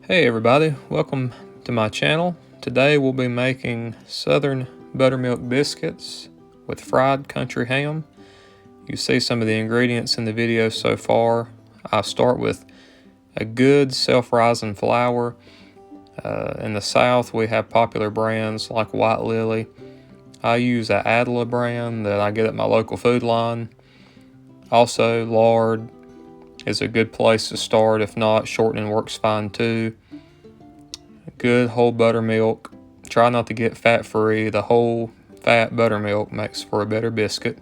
Hey everybody, welcome to my channel. Today we'll be making Southern Buttermilk Biscuits with fried country ham. You see some of the ingredients in the video so far. I start with a good self-rising flour. In the South we have popular brands like White Lily. I use a Adela brand that I get at my local food line. Also, lard is a good place to start. If not, shortening works fine too. Good whole buttermilk. Try not to get fat-free. The whole fat buttermilk makes for a better biscuit.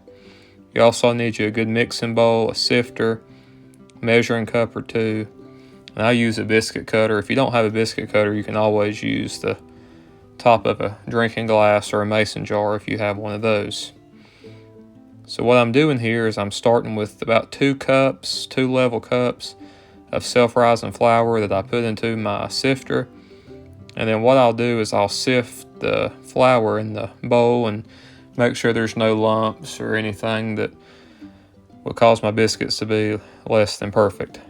You also need you a good mixing bowl, a sifter, measuring cup or two. And I use a biscuit cutter. If you don't have a biscuit cutter, you can always use the top of a drinking glass or a mason jar if you have one of those. So what I'm doing here is I'm starting with about 2 level cups of self-rising flour that I put into my sifter. And then what I'll do is I'll sift the flour in the bowl and make sure there's no lumps or anything that would cause my biscuits to be less than perfect.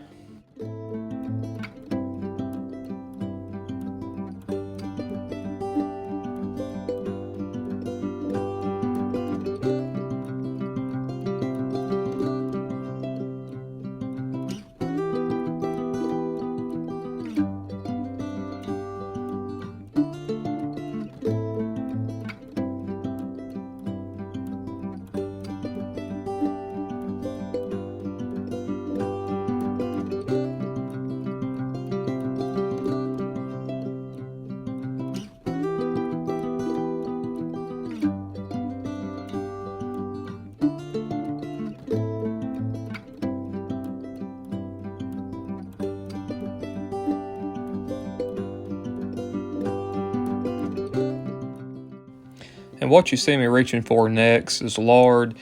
And what you see me reaching for next is lard.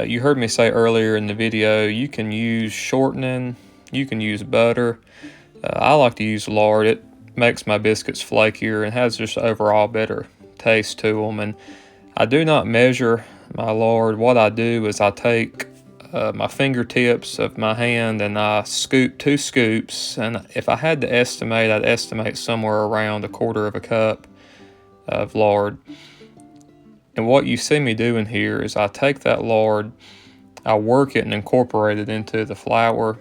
You heard me say earlier in the video, you can use shortening, you can use butter. I like to use lard. It makes my biscuits flakier and has just overall better taste to them. And I do not measure my lard. What I do is I take my fingertips of my hand and I scoop 2 scoops. And if I had to estimate, I'd estimate somewhere around 1/4 cup of lard. And what you see me doing here is I take that lard, I work it and incorporate it into the flour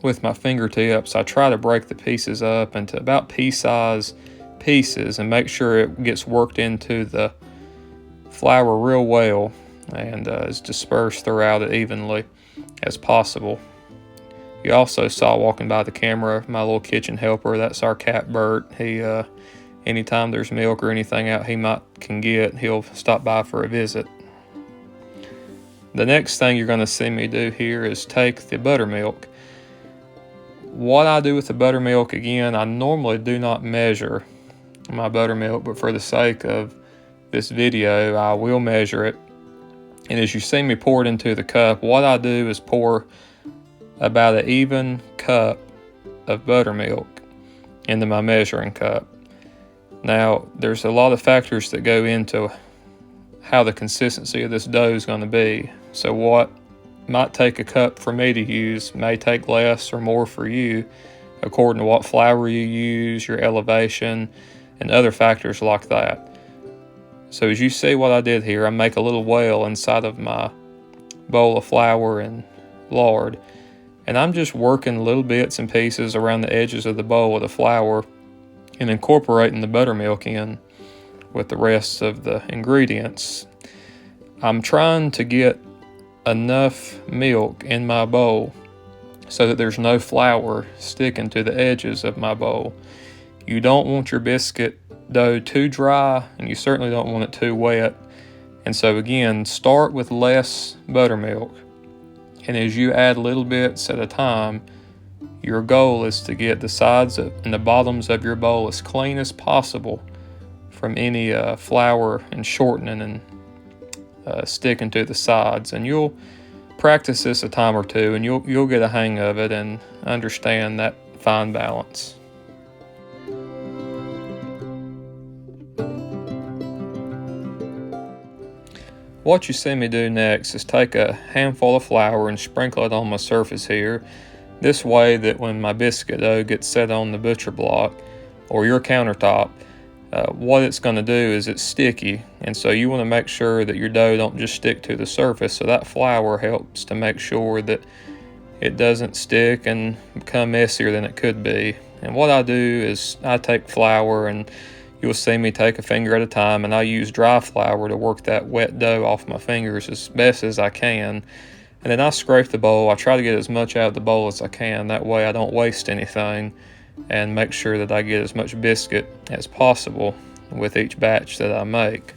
with my fingertips. I try to break the pieces up into about pea-size pieces and make sure it gets worked into the flour real well and is dispersed throughout it evenly as possible. You also saw walking by the camera my little kitchen helper. That's our cat Bert. He anytime there's milk or anything out can get, he'll stop by for a visit. The next thing you're going to see me do here is take the buttermilk. What I do with the buttermilk, again, I normally do not measure my buttermilk, but for the sake of this video, I will measure it. And as you see me pour it into the cup, what I do is pour about an even cup of buttermilk into my measuring cup. Now, there's a lot of factors that go into how the consistency of this dough is going to be. So what might take a cup for me to use may take less or more for you, according to what flour you use, your elevation, and other factors like that. So as you see what I did here, I make a little well inside of my bowl of flour and lard, and I'm just working little bits and pieces around the edges of the bowl of the flour and incorporating the buttermilk in with the rest of the ingredients. I'm trying to get enough milk in my bowl so that there's no flour sticking to the edges of my bowl. You don't want your biscuit dough too dry, and you certainly don't want it too wet. And so again, start with less buttermilk, and as you add little bits at a time, your goal is to get the sides and the bottoms of your bowl as clean as possible from any flour and shortening and sticking to the sides. And you'll practice this a time or two, and you'll get a hang of it and understand that fine balance. What you see me do next is take a handful of flour and sprinkle it on my surface here. This way that when my biscuit dough gets set on the butcher block or your countertop, what it's going to do is it's sticky, and so you want to make sure that your dough don't just stick to the surface. So that flour helps to make sure that it doesn't stick and become messier than it could be. And what I do is I take flour, and you'll see me take a finger at a time, and I use dry flour to work that wet dough off my fingers as best as I can. And then I scrape the bowl. I try to get as much out of the bowl as I can. That way I don't waste anything, and make sure that I get as much biscuit as possible with each batch that I make.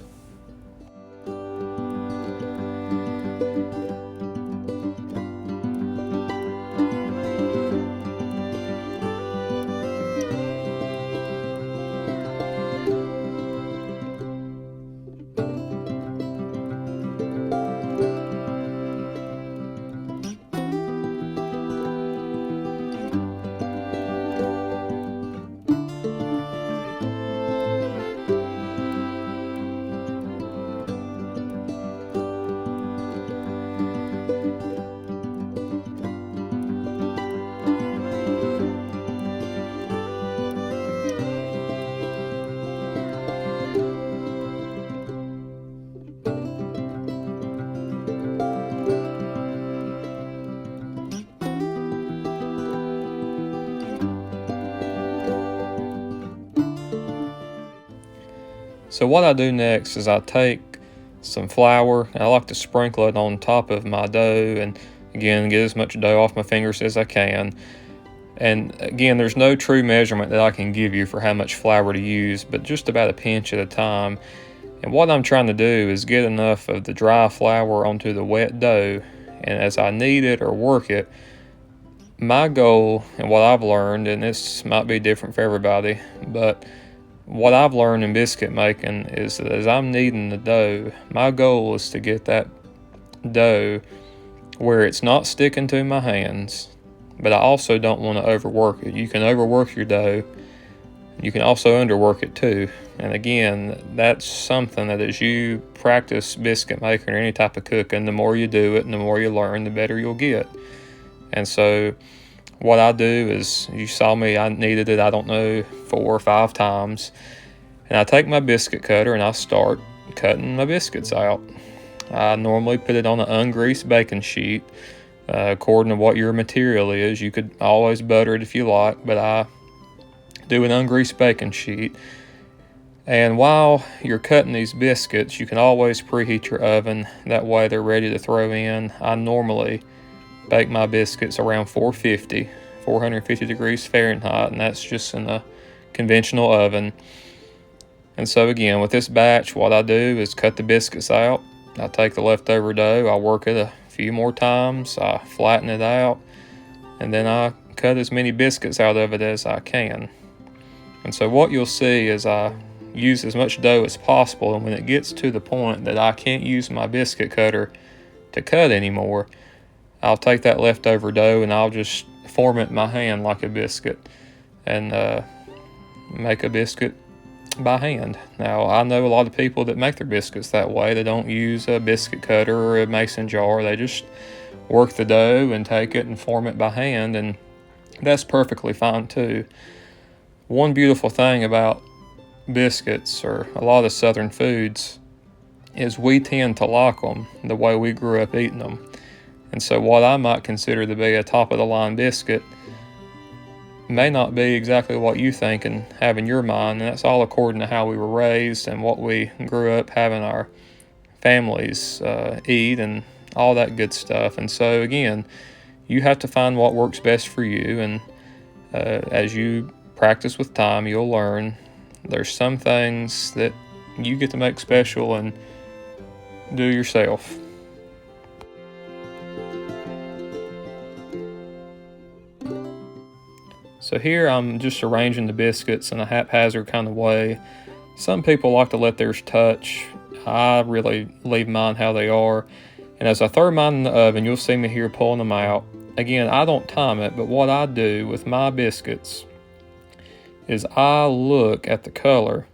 So what I do next is I take some flour, and I like to sprinkle it on top of my dough, and again, get as much dough off my fingers as I can. And again, there's no true measurement that I can give you for how much flour to use, but just about a pinch at a time. And what I'm trying to do is get enough of the dry flour onto the wet dough, and as I knead it or work it, my goal and what I've learned, and this might be different for everybody, but what I've learned in biscuit making is that as I'm kneading the dough, my goal is to get that dough where it's not sticking to my hands, but I also don't want to overwork it. You can overwork your dough. You can also underwork it too. And again, that's something that as you practice biscuit making or any type of cooking, the more you do it and the more you learn, the better you'll get. And so what I do is, you saw me, I kneaded it, I don't know, 4 or 5 times. And I take my biscuit cutter and I start cutting my biscuits out. I normally put it on an ungreased baking sheet, according to what your material is. You could always butter it if you like, but I do an ungreased baking sheet. And while you're cutting these biscuits, you can always preheat your oven. That way they're ready to throw in. I normally bake my biscuits around 450 degrees Fahrenheit, and that's just in a conventional oven. And so again, with this batch, what I do is cut the biscuits out. I take the leftover dough, I work it a few more times, I flatten it out, and then I cut as many biscuits out of it as I can. And so what you'll see is I use as much dough as possible, and when it gets to the point that I can't use my biscuit cutter to cut anymore, I'll take that leftover dough and I'll just form it in my hand like a biscuit, and make a biscuit by hand. Now, I know a lot of people that make their biscuits that way. They don't use a biscuit cutter or a mason jar. They just work the dough and take it and form it by hand, and that's perfectly fine too. One beautiful thing about biscuits, or a lot of southern foods, is we tend to like them the way we grew up eating them. And so what I might consider to be a top-of-the-line biscuit may not be exactly what you think and have in your mind, and that's all according to how we were raised and what we grew up having our families eat and all that good stuff. And so again, you have to find what works best for you, and as you practice with time, you'll learn. There's some things that you get to make special and do yourself. So here I'm just arranging the biscuits in a haphazard kind of way. Some people like to let theirs touch. I really leave mine how they are. And as I throw mine in the oven, you'll see me here pulling them out. Again, I don't time it, but what I do with my biscuits is I look at the color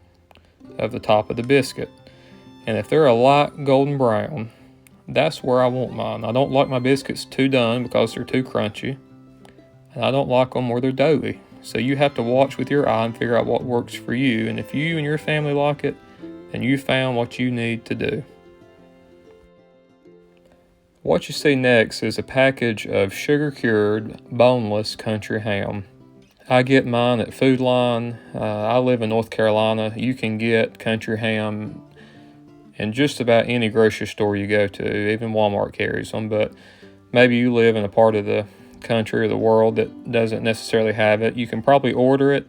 of the top of the biscuit. And if they're a light golden brown, that's where I want mine. I don't like my biscuits too done because they're too crunchy. and I don't like them where they're doughy. So you have to watch with your eye and figure out what works for you. And if you and your family like it, then you found what you need to do. What you see next is a package of sugar-cured, boneless country ham. I get mine at Food Line. I live in North Carolina. You can get country ham in just about any grocery store you go to. Even Walmart carries them, but maybe you live in a part of the country or the world that doesn't necessarily have it. You can probably order it.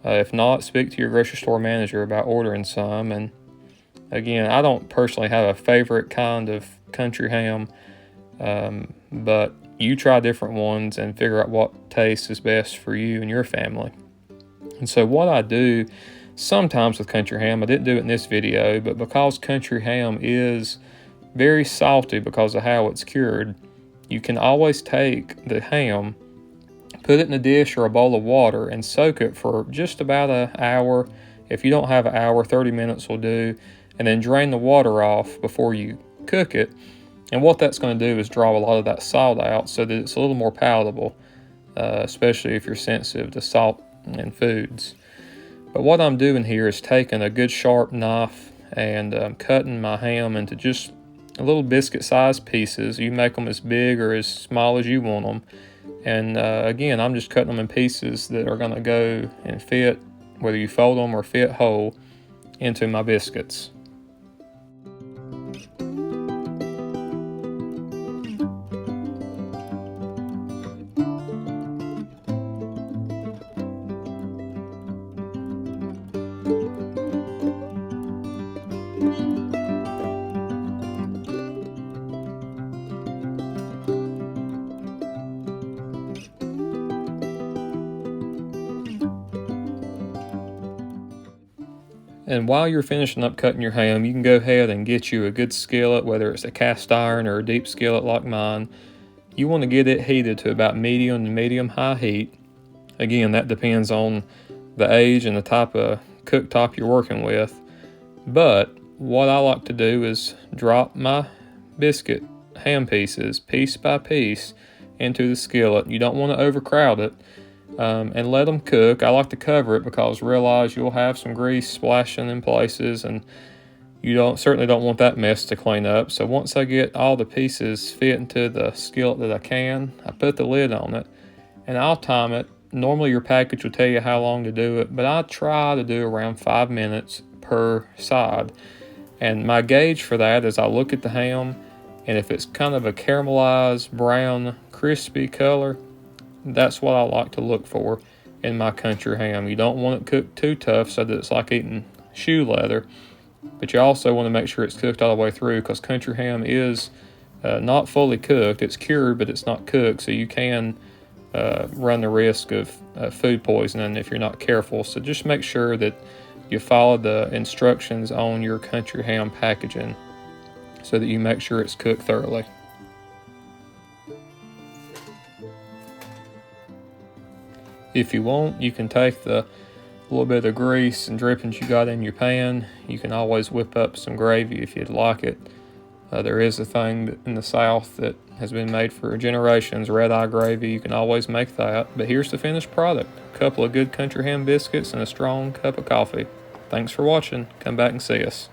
If not, speak to your grocery store manager about ordering some. And again, I don't personally have a favorite kind of country ham, but you try different ones and figure out what taste is best for you and your family. And so what I do sometimes with country ham, I didn't do it in this video, but because country ham is very salty because of how it's cured, you can always take the ham, put it in a dish or a bowl of water, and soak it for just about an hour. If you don't have an hour, 30 minutes will do, and then drain the water off before you cook it. And what that's going to do is draw a lot of that salt out so that it's a little more palatable, especially if you're sensitive to salt in foods. But what I'm doing here is taking a good sharp knife and cutting my ham into just a little biscuit-sized pieces. You make them as big or as small as you want them. And again, I'm just cutting them in pieces that are going to go and fit, whether you fold them or fit whole, into my biscuits. And while you're finishing up cutting your ham, you can go ahead and get you a good skillet, whether it's a cast iron or a deep skillet like mine. You want to get it heated to about medium to medium-high heat. Again, that depends on the age and the type of cooktop you're working with. But what I like to do is drop my biscuit ham pieces, piece by piece, into the skillet. You don't want to overcrowd it. And let them cook. I like to cover it because realize you'll have some grease splashing in places, and you certainly don't want that mess to clean up. So once I get all the pieces fit into the skillet that I can, I put the lid on it and I'll time it. Normally your package will tell you how long to do it, but I try to do around 5 minutes per side. And my gauge for that is I look at the ham, and if it's kind of a caramelized brown crispy color, that's what I like to look for in my country ham. You don't want it cooked too tough so that it's like eating shoe leather, but you also want to make sure it's cooked all the way through, because country ham is not fully cooked. It's cured, but it's not cooked, so you can run the risk of food poisoning if you're not careful. So just make sure that you follow the instructions on your country ham packaging so that you make sure it's cooked thoroughly. If you want, you can take the little bit of grease and drippings you got in your pan. You can always whip up some gravy if you'd like it. There is a thing in the South that has been made for generations, red-eye gravy. You can always make that. But here's the finished product. A couple of good country ham biscuits and a strong cup of coffee. Thanks for watching. Come back and see us.